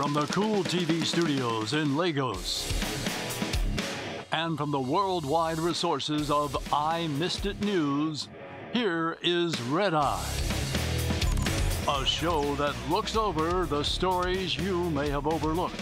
From the Cool TV studios in Lagos and from the worldwide resources of I Missed It News, here is Red Eye, a show that looks over the stories you may have overlooked.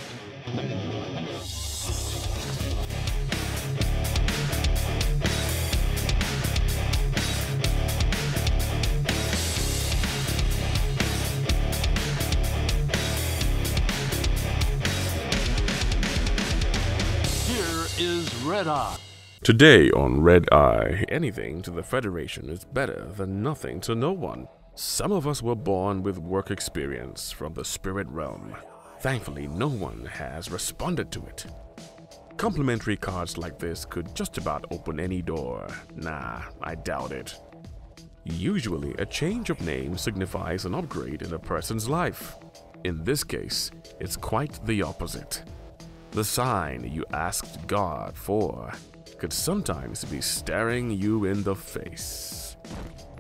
Is Red Eye. Today on Red Eye, anything to the Federation is better than nothing to no one. Some of us were born with work experience from the spirit realm. Thankfully, no one has responded to it. Complimentary cards like this could just about open any door. Nah, I doubt it. Usually, a change of name signifies an upgrade in a person's life. In this case, it's quite the opposite. The sign you asked God for could sometimes be staring you in the face.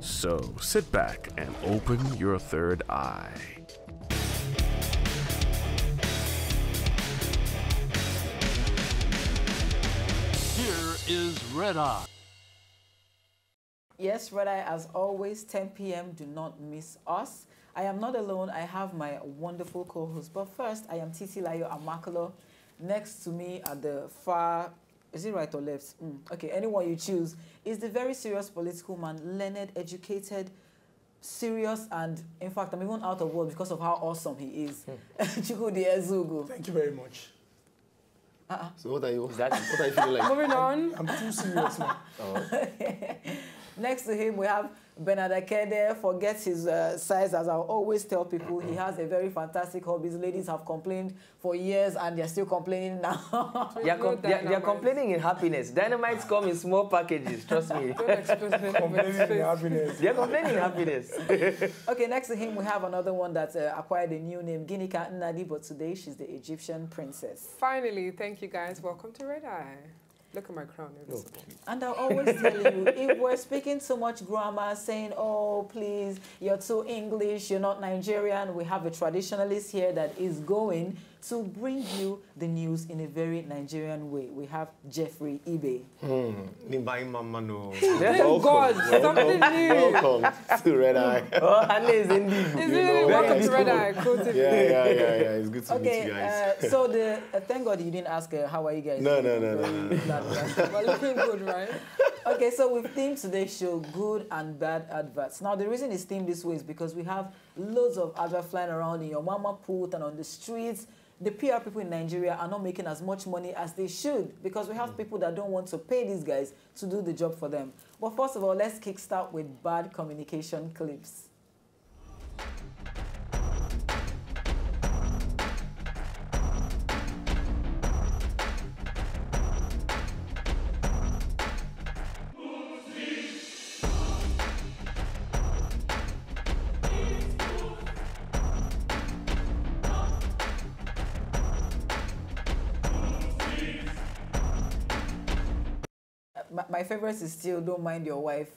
So sit back and open your third eye. Here is Red Eye. Yes, Red Eye, as always, 10 p.m. Do not miss us. I am not alone. I have my wonderful co-host. But first, I am Titi Layo Amakolo. Next to me at the far, is it right or left? Okay, anyone you choose, is the very serious political man, learned, educated, serious, and in fact, I'm even out of words because of how awesome he is. Chukwudi Ezugu. Thank you very much. So what are you feeling like? Moving on. I'm too serious now. Next to him, we have Bernard Akede. Forget his size, as I always tell people. He has a very fantastic hobby. These ladies have complained for years, and they're still complaining now. They're complaining in happiness. Dynamites come in small packages, trust me. Complaining in happiness. They're complaining in happiness. Okay, next to him, we have another one that acquired a new name, Ginika Nnadi, but today she's the Egyptian princess. Finally, thank you guys. Welcome to Red Eye. Look at my crown. And I always tell you, if we're speaking so much grammar, saying, oh, please, you're too English, you're not Nigerian, we have a traditionalist here that is going to bring you the news in a very Nigerian way. We have Jeffrey Ibe. Thank God, something new. Welcome to Red Eye. Welcome to Red Eye. Cool TV. Yeah. It's good to meet you guys. So thank God you didn't ask how are you guys? No. We're looking good, right? Okay, so we've themed today's show good and bad adverts. Now, the reason it's themed this way is because we have loads of adverts flying around in your mama put and on the streets. The PR people in Nigeria are not making as much money as they should because we have people that don't want to pay these guys to do the job for them. But first of all, let's kickstart with bad communication clips. My favorite is still don't mind your wife.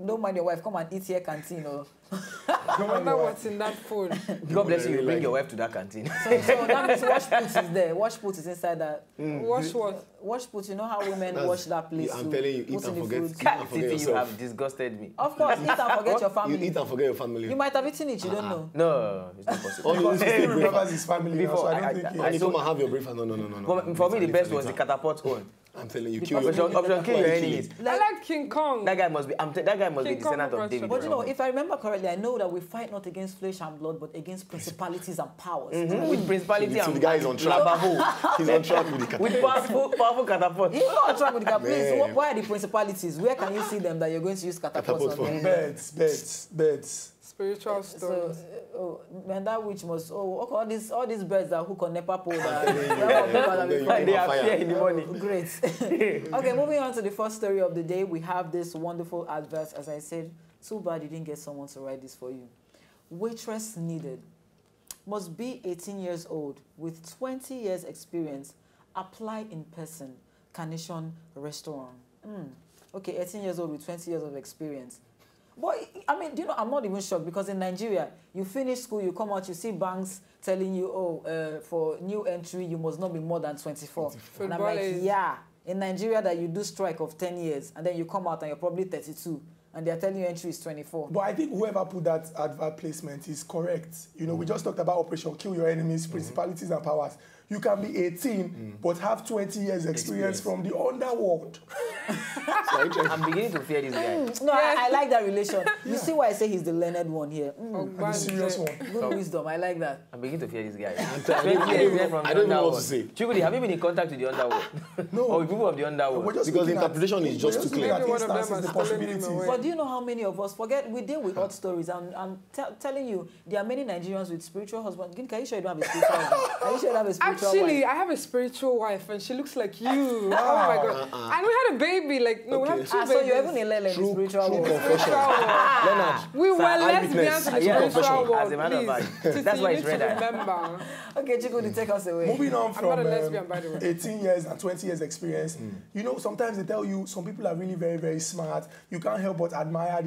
Don't mind your wife. Come and eat here canteen. Or I wonder what's in that food. God bless you. You bring your wife to that canteen. so that means wash put is there. Wash put is inside that. Wash what? Wash put. You know how women wash that place. I'm telling you, eat and forget. Titi, you have disgusted me. Of course, eat and forget your family. You eat and forget your family. You might have eaten it. You don't know. No, it's not possible. Because he still remembers his family now, so I don't think And you come and have your breakfast. No. For me, the best was the catapult one. I'm telling you, option kill your enemies. I like King Kong. That guy must be. That guy must be descendant of David. But you know, if I remember correctly, I know that we fight not against flesh and blood, but against principalities and powers. With principality So the guy is on track. He's on track with the catapult. With powerful catapult. You're not on track with the catapult. Please, why are the principalities? Where can you see them that you're going to use catapults on them? Beds. Spiritual stories. And that witch must, all these birds that hook on NEPA pole. They appear in the morning. Great. Okay, moving on to the first story of the day. We have this wonderful advert. As I said, too bad you didn't get someone to write this for you. Waitress needed. Must be 18 years old with 20 years experience. Apply in person. Carnation Restaurant. Okay, 18 years old with 20 years of experience. But, I mean, do you know, I'm not even shocked because in Nigeria, you finish school, you come out, you see banks telling you, oh, for new entry, you must not be more than 24. And I'm like, yeah. In Nigeria, that you do strike of 10 years, and then you come out and you're probably 32, and they're telling you entry is 24. But I think whoever put that advert placement is correct. You know, we just talked about Operation Kill Your Enemies, Principalities and Powers. You can be 18, but have 20 years experience from the underworld. I'm beginning to fear this guy. No, I like that relation. You see why I say he's the learned one here? The serious one. Good wisdom, I like that. I'm beginning to fear this guy. I don't know what to say. Chukudi, have you been in contact with the underworld? No. Or with people of the underworld? Because the interpretation is just too clear. The possibilities. But do you know how many of us forget? We deal with odd stories. I'm telling you, there are many Nigerians with spiritual husbands. Can you sure you don't have a spiritual husband? Are you sure you have a spiritual Actually, wife? I have a spiritual wife, and she looks like you. Oh my God! And we had a baby. Like, no, we have two babies. So you're even in Lele, True spiritual world. confession. Leonard. We were lesbians in the spiritual world. As a matter of fact, Please, that's why it's you need red to eye. remember. Okay, Chikudi, take us away. Moving on I'm from not a lesbian, by the way. 18 years and 20 years experience, you know, sometimes they tell you some people are really very, very smart. You can't help but admire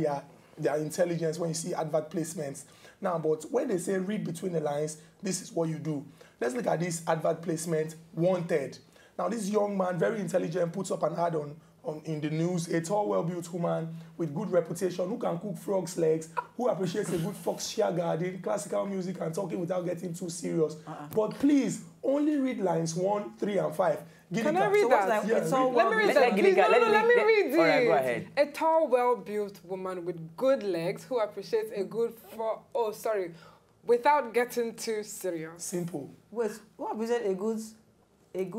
their intelligence when you see advert placements. Now, but when they say read between the lines, this is what you do. Let's look at this advert placement, wanted. Now, this young man, very intelligent, puts up an ad in the news, a tall, well-built woman with good reputation, who can cook frog's legs, who appreciates a good foxshire garden, classical music, and talking without getting too serious. But please, only read lines 1, 3, and 5. Can I read that? Let me read Let me read it. All right, go ahead. A tall, well-built woman with good legs who appreciates a good without getting too serious. Simple. Wait, what was it? A good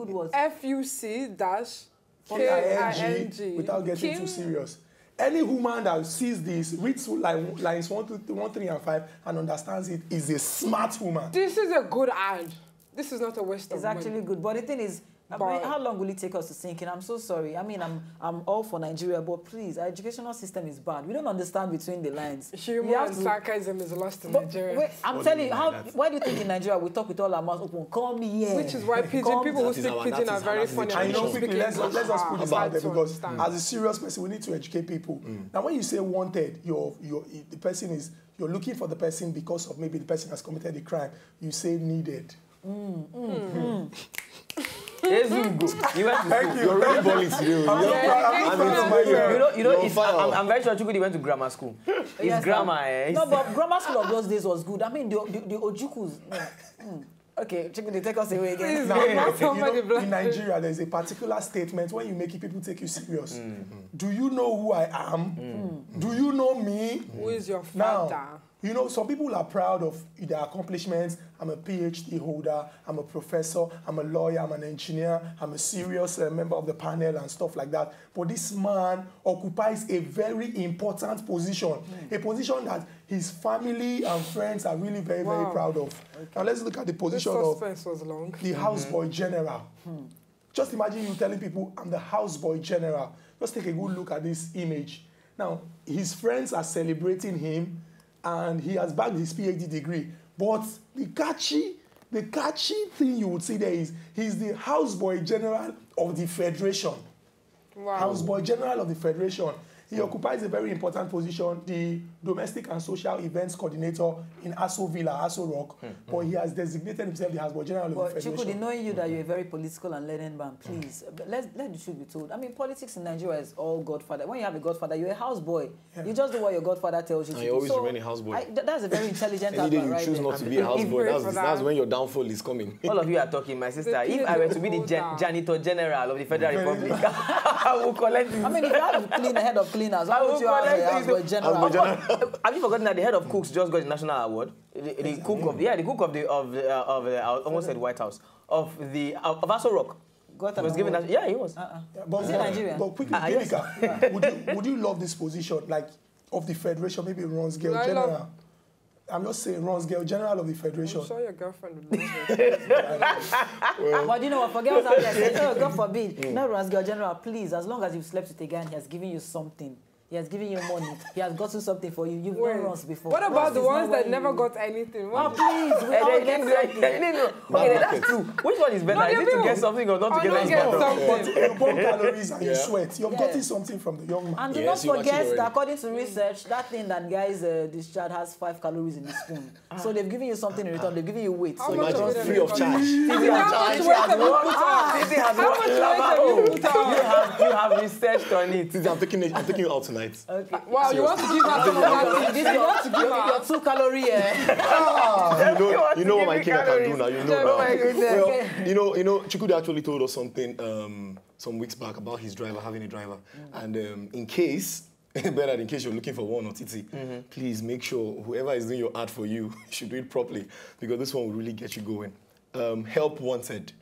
what? FUC-KING. Without getting too serious. Any woman that sees this, reads lines 1, 3, and 5, and understands it is a smart woman. This is a good ad. This is not a waste of money. It's actually good. But the thing is, I mean, how long will it take us to sink in? I'm so sorry. I mean, I'm all for Nigeria, but please, our educational system is bad. We don't understand between the lines. Humor and sarcasm is lost in Nigeria. Wait, I'm telling you, why do you think in Nigeria we talk with all our mouths open? Call me here. Which is why people who speak pidgin are very funny. I know quickly, let's just put this out there because understand. as a serious person, we need to educate people. Now, when you say wanted, the person is, you're looking for the person because of maybe the person has committed a crime. You say needed. Yes, you go. You went to school. You're really balling today. I'm very sure Chukudi went to grammar school. His grammar. No, but grammar school of those days was good. I mean, the Ojukus. Okay, Chukudi, take us away again. Now, in Nigeria, there's a particular statement when you make it, people take you serious. Do you know who I am? Do you know me? Who is your father? Now, you know, some people are proud of their accomplishments. I'm a PhD holder, I'm a professor, I'm a lawyer, I'm an engineer, I'm a serious member of the panel and stuff like that. But this man occupies a very important position, a position that his family and friends are really very, very proud of. Okay. Now let's look at the position of the houseboy general. Just imagine you telling people, I'm the houseboy general. Just take a good look at this image. Now, his friends are celebrating him, and he has bagged his PhD degree. But the catchy thing you would see there is he's the houseboy general of the Federation. Wow. Houseboy general of the Federation. He occupies a very important position, the domestic and social events coordinator in Aso Villa, Aso Rock. But he has designated himself the houseboy general of the Federation. Chukudi, knowing you that you're a very political and learned man, please, let the truth be told. I mean, politics in Nigeria is all godfather. When you have a godfather, you're a houseboy. Yeah. You just do what your godfather tells you to do. And you always remain a houseboy. That's a very intelligent Any day you choose not to be a houseboy, that's when your downfall is coming. All of you are talking, my sister. If I were to be the janitor general of the Federal Republic, I will collect you. I mean, if you have to clean a head of cleaners, how would you have a houseboy general? Have you forgotten that the head of cooks just got the national award? The cook of the I almost said White House of Aso Rock. Was given that. Yeah, he was. But is it Nigeria? But quickly, Ginika, would you love this position, like of the Federation, maybe Ron's girl general? I'm just saying, Ron's girl general of the Federation. I'm sure your girlfriend would love it. But you know what? For girls out there, say, oh, God forbid, not Ron's girl general, please. As long as you've slept with a guy and he has given you something, He has given you money. He has gotten something for you. You've done runs before. What about the Runs is ones not that when never you- got anything? Oh, please, we all get something. Okay, that's true. Which one is better? No, Is it to people- get something or not to or get not get anything? something. But you burn calories and you Yeah. sweat. You've Yeah. gotten something from the young man. And do Yes, not you actually forget already. that according to research, that thing that guys discharge has 5 calories in the spoon. So they've given you something in return. They've given you weight. How So much you of just it Free of charge. Titi How has much Titi weight has have you worked. put on? Titi has How worked. much weight have you put on? You have researched on it. Titi, I'm taking you out tonight. Okay. Wow, you want to give her some of that? This is You want to give your her? 2 calorie. You know what my king I can do now. You know Oh my now. goodness. Well, you know, Chukwudi actually told us something some weeks back about his driver, having a driver. And in case, better in case you're looking for one or Titi, please make sure whoever is doing your ad for you should do it properly, because this one will really get you going. Help wanted.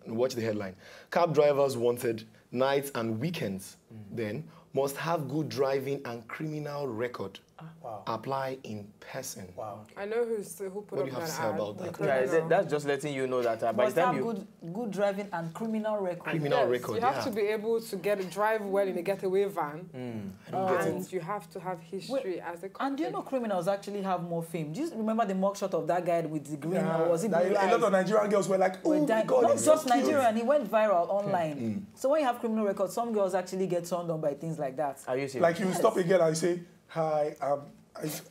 Watch the headline. Cab drivers wanted nights and weekends. Then must have good driving and criminal record. Wow. Apply in person. Wow. I know who put What up do you have that to say ad. about The that? Yeah, criminal. that's just letting you know that by the Must time have you... good driving and criminal record. Criminal Yes, record, you have yeah. to be able to drive well in a getaway van, get and you have to have history as a. And do you know criminals actually have more fame? Do you remember the mugshot of that guy with the green, Yeah. or was it Like, blue a lot eyes? of Nigerian girls were like, oh my God, Not he's so just cute. Nigerian, he went viral online. So when you have criminal records, some girls actually get turned on by things like that. Are you serious? Like you stop again and you say, hi,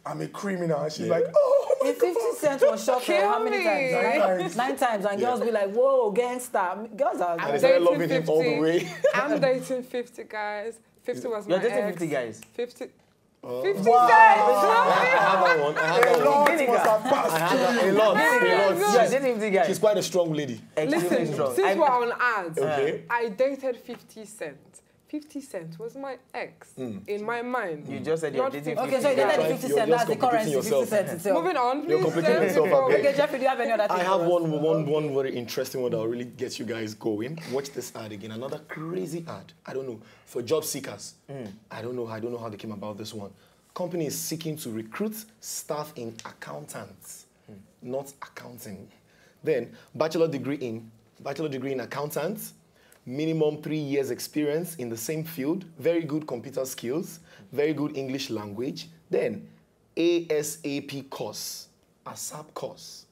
I'm a criminal. And she's like, oh my If 50 Cent was shot Kill how many me. times? 9 times. And girls be like, whoa, gangster. Girls are... And they started loving him all the way. I'm dating 50 guys. 50 was my You're dating ex. 50 guys. 50. 50 I have that one. I have that A lot one. must have I passed have through that. you. A lot. You're dating 50 guys. She's quite a strong lady. Extremely Listen, strong. since we're on ads, Okay. I dated 50 Cent. 50 Cent was my ex in my mind. You just said you're Not dating 50. Okay, so you guys. dated You're 50 just Cent. That's the complicating currency, 50 yourself. Cent itself. Moving on, please. You're complicating yourself a bit. Okay, Jeffrey, do you have any other thing? I have for us? one very interesting one that will really get you guys going. Watch this ad again. Another crazy ad. I don't know, for job seekers. I don't know how they came about this one. Company is seeking to recruit staff in accountants, not accounting. Then bachelor degree in accountants, minimum 3 years experience in the same field, very good computer skills, very good English language. Then ASAP course, ASAP course.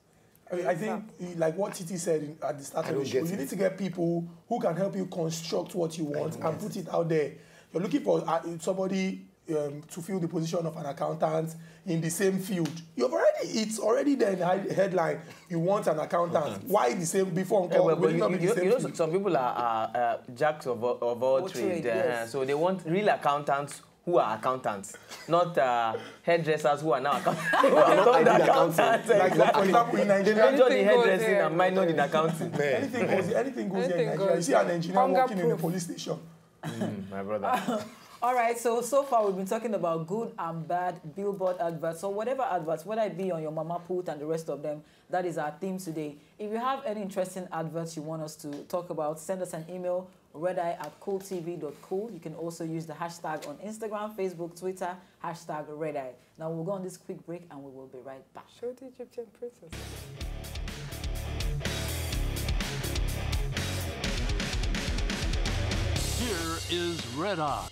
I think, like what Titi said at the start I of the don't show, get you it. need to get people who can help you construct what you want and put it out there. You're looking for somebody to fill the position of an accountant in the same field. It's already there in the headline. You want an accountant. Why the same before? But Will it not be the same you know, field? some people are jacks of all trade. trade, yes. So they want real accountants who are accountants, not hairdressers who are now accountants. Like for example, in Nigeria, Major in Anything goes hairdressing here. and minor in accounting. anything goes here in Anything Nigeria. You goes see an here. engineer Hunger working in a proof. police station. My brother. All right, so far we've been talking about good and bad billboard adverts. So whatever adverts, whether it be on your mama put and the rest of them, that is our theme today. If you have any interesting adverts you want us to talk about, send us an email, redeye@cooltv.cool. You can also use the hashtag on Instagram, Facebook, Twitter, #redeye. Now we'll go on this quick break and we will be right back. Show the Egyptian princess. Here is Red Eye.